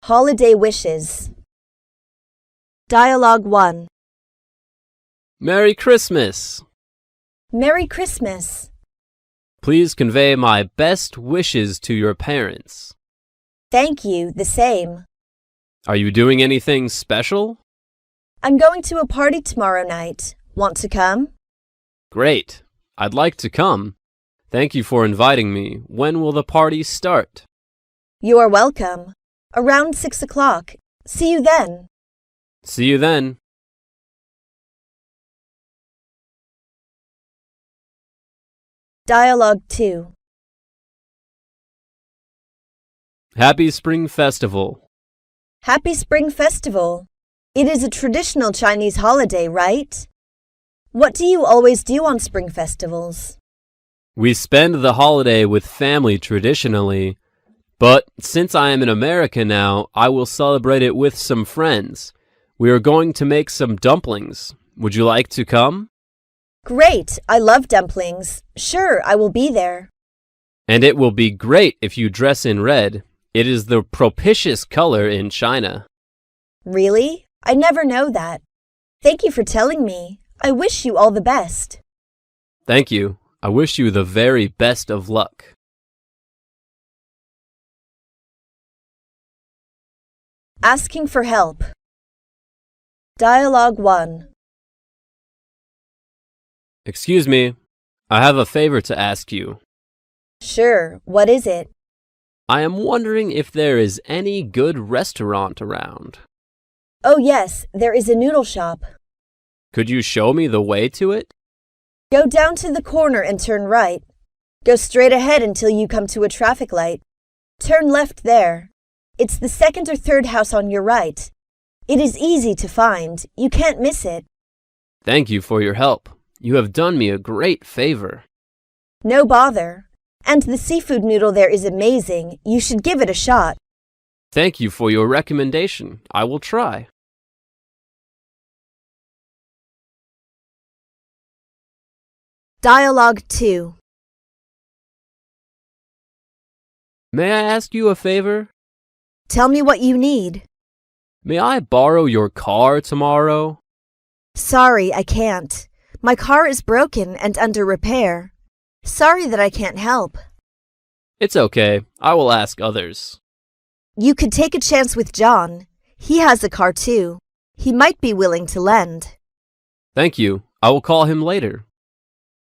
Holiday wishes. Dialogue 1. Merry Christmas! Merry Christmas. Please convey my best wishes to your parents. Thank you, the same. Are you doing anything special? I'm going to a party tomorrow night. Want to come? Great. I'd like to come. Thank you for inviting me. When will the party start? You are welcome. Around 6 o'clock. See you then. See you then. Dialogue 2. Happy Spring Festival. Happy Spring Festival. It is a traditional Chinese holiday, right? What do you always do on spring festivals? We spend the holiday with family traditionally, but since I am in America now, I will celebrate it with some friends. We are going to make some dumplings. Would you like to come? Great, I love dumplings. Sure, I will be there. And it will be great if you dress in red. It is the propitious color in China. Really? I never know that. Thank you for telling me. I wish you all the best. Thank you. I wish you the very best of luck. Asking for help. Dialogue 1. Excuse me. I have a favor to ask you. Sure, what is it? I am wondering if there is any good restaurant around. Oh yes, there is a noodle shop. Could you show me the way to it? Go down to the corner and turn right. Go straight ahead until you come to a traffic light. Turn left there. It's the second or third house on your right. It is easy to find. You can't miss it. Thank you for your help. You have done me a great favor. No bother. And the seafood noodle there is amazing. You should give it a shot. Thank you for your recommendation. I will try. Dialogue 2. May I ask you a favor? Tell me what you need. May I borrow your car tomorrow? Sorry, I can't. My car is broken and under repair. Sorry that I can't help. It's okay. I will ask others. You could take a chance with John. He has a car too. He might be willing to lend. Thank you. I will call him later.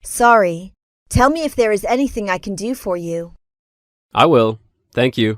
Sorry. Tell me if there is anything I can do for you. I will. Thank you.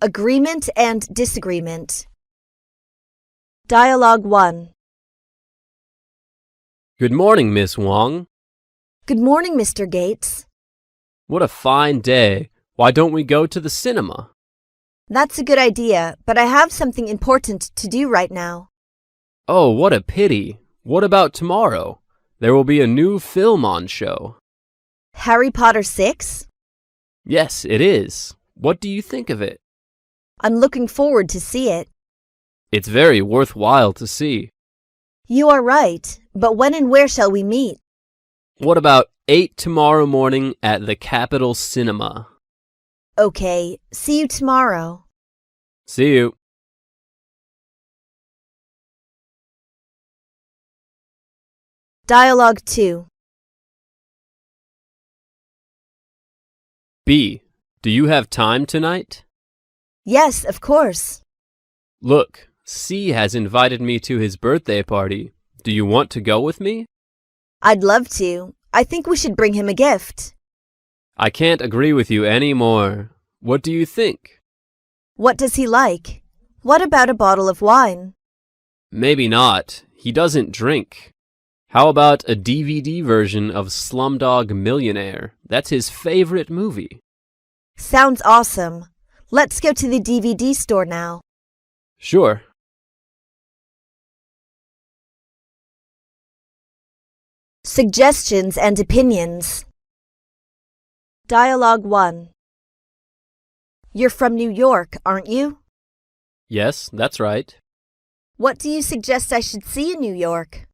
Agreement and disagreement. Dialogue 1. Good morning, Miss Wong. Good morning, Mr. Gates. What a fine day. Why don't we go to the cinema? That's a good idea, but I have something important to do right now. Oh, what a pity. What about tomorrow? There will be a new film on show. Harry Potter 6? Yes, it is. What do you think of it? I'm looking forward to see it. It's very worthwhile to see. You are right, but when and where shall we meet? What about 8 tomorrow morning at the Capitol Cinema? Okay, see you tomorrow. See you. Dialogue 2. B. Do you have time tonight? Yes, of course. Look, C has invited me to his birthday party. Do you want to go with me? I'd love to. I think we should bring him a gift. I can't agree with you any more. What do you think? What does he like? What about a bottle of wine? Maybe not. He doesn't drink. How about a DVD version of Slumdog Millionaire? That's his favorite movie. Sounds awesome. Let's go to the DVD store now. Sure. Suggestions and opinions. Dialogue 1. You're from New York, aren't you? Yes, that's right. What do you suggest I should see in New York?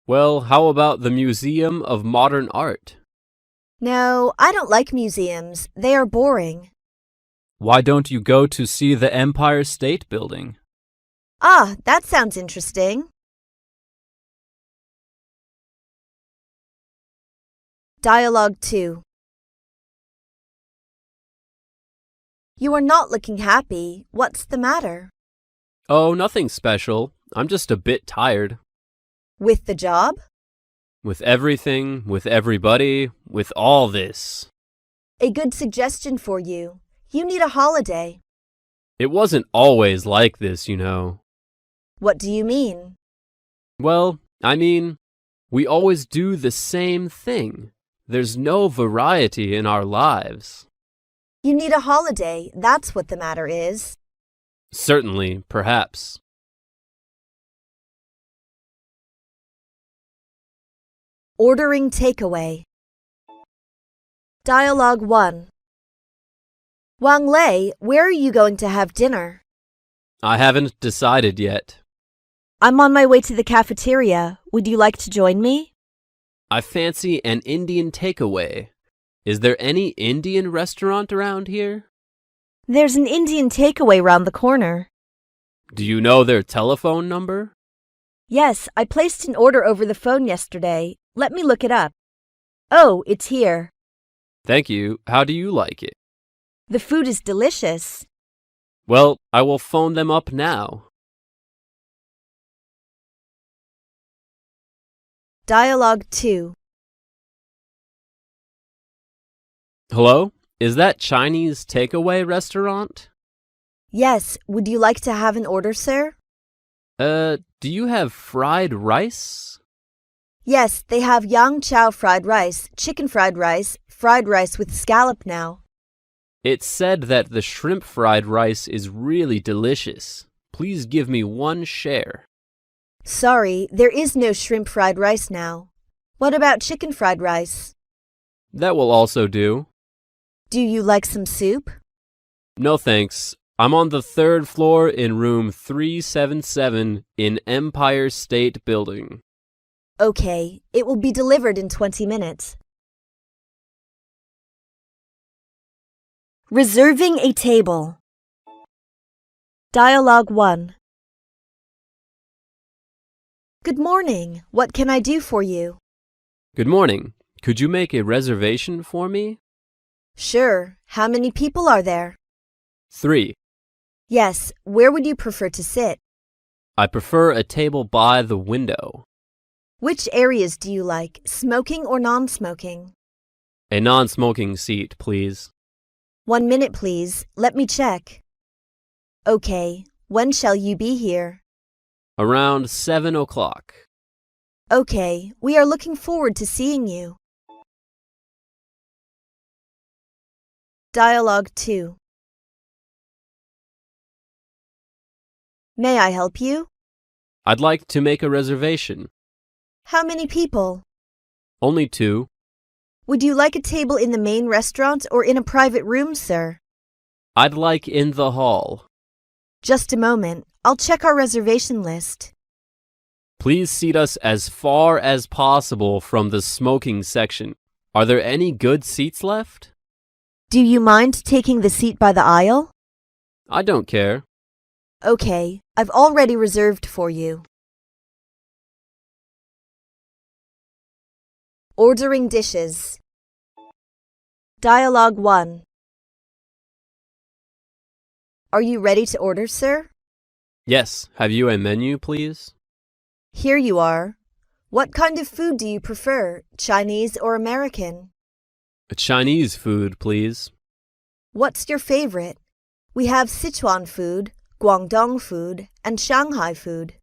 Well, how about the Museum of Modern Art? No, I don't like museums. They are boring. Why don't you go to see the Empire State Building? Ah, that sounds interesting. Dialogue 2. You are not looking happy. What's the matter? Oh, nothing special. I'm just a bit tired. With the job? With everything, with everybody, with all this. A good suggestion for you. You need a holiday. It wasn't always like this, you know. What do you mean? Well, I mean, we always do the same thing. There's no variety in our lives. You need a holiday. That's what the matter is. Certainly, perhaps. Ordering takeaway. Dialogue 1. Wang Lei, where are you going to have dinner? I haven't decided yet. I'm on my way to the cafeteria. Would you like to join me? I fancy an Indian takeaway. Is there any Indian restaurant around here? There's an Indian takeaway round the corner. Do you know their telephone number? Yes, I placed an order over the phone yesterday. Let me look it up. Oh, it's here. Thank you. How do you like it? The food is delicious. Well, I will phone them up now. Dialogue 2. Hello? Is that Chinese takeaway restaurant? Yes, would you like to have an order, sir? Do you have fried rice? Yes, they have yang chow fried rice, chicken fried rice with scallop now. It said that the shrimp fried rice is really delicious. Please give me one share. Sorry, there is no shrimp fried rice now. What about chicken fried rice? That will also do. Do you like some soup? No thanks. I'm on the 3rd floor in room 377 in Empire State Building. Okay, it will be delivered in 20 minutes. Reserving a table. Dialogue 1. Good morning. What can I do for you? Good morning. Could you make a reservation for me? Sure. How many people are there? 3. Yes. Where would you prefer to sit? I prefer a table by the window. Which areas do you like, smoking or non-smoking? A non-smoking seat, please. 1 minute, please. Let me check. Okay. When shall you be here? Around 7 o'clock. Okay. We are looking forward to seeing you. Dialogue 2. May I help you? I'd like to make a reservation. How many people? Only 2. Would you like a table in the main restaurant or in a private room, sir? I'd like in the hall. Just a moment. I'll check our reservation list. Please seat us as far as possible from the smoking section. Are there any good seats left? Do you mind taking the seat by the aisle? I don't care. Okay, I've already reserved for you. Ordering dishes. Dialogue 1. Are you ready to order, sir? Yes, have you a menu, please? Here you are. What kind of food do you prefer, Chinese or American? A Chinese food, please. What's your favorite? We have Sichuan food, Guangdong food, and Shanghai food.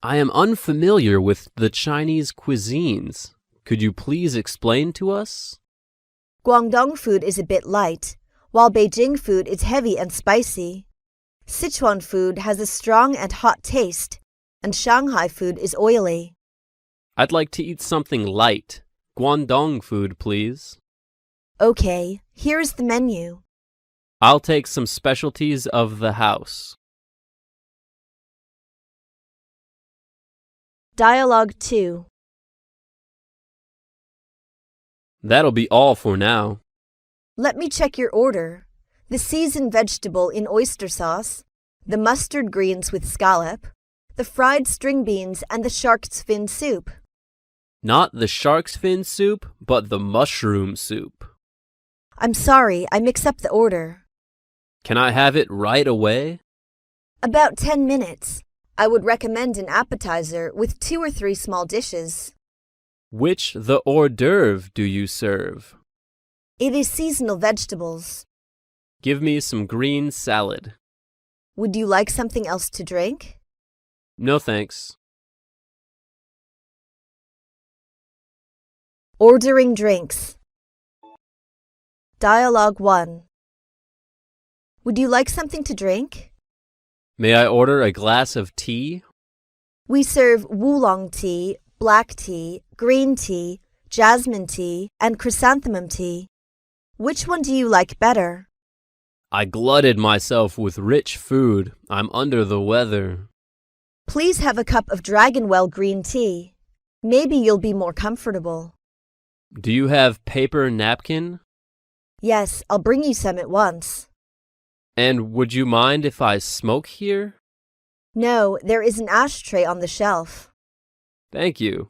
I am unfamiliar with the Chinese cuisines. Could you please explain to us? Guangdong food is a bit light, while Beijing food is heavy and spicy. Sichuan food has a strong and hot taste, and Shanghai food is oily. I'd like to eat something light. Guangdong food, please. Okay, here's the menu. I'll take some specialties of the house. Dialogue 2. That'll be all for now. Let me check your order. The seasoned vegetable in oyster sauce, the mustard greens with scallop, the fried string beans, and the shark's fin soup. Not the shark's fin soup, but the mushroom soup. I'm sorry, I mix up the order. Can I have it right away? About 10 minutes. I would recommend an appetizer with 2 or 3 small dishes. Which the hors d'oeuvre do you serve? It is seasonal vegetables. Give me some green salad. Would you like something else to drink? No thanks. Ordering drinks. Dialogue 1. Would you like something to drink? May I order a glass of tea? We serve oolong tea, black tea, green tea, jasmine tea, and chrysanthemum tea. Which one do you like better? I glutted myself with rich food. I'm under the weather. Please have a cup of Dragonwell green tea. Maybe you'll be more comfortable. Do you have paper napkin? Yes, I'll bring you some at once. And would you mind if I smoke here? No, there is an ashtray on the shelf. Thank you.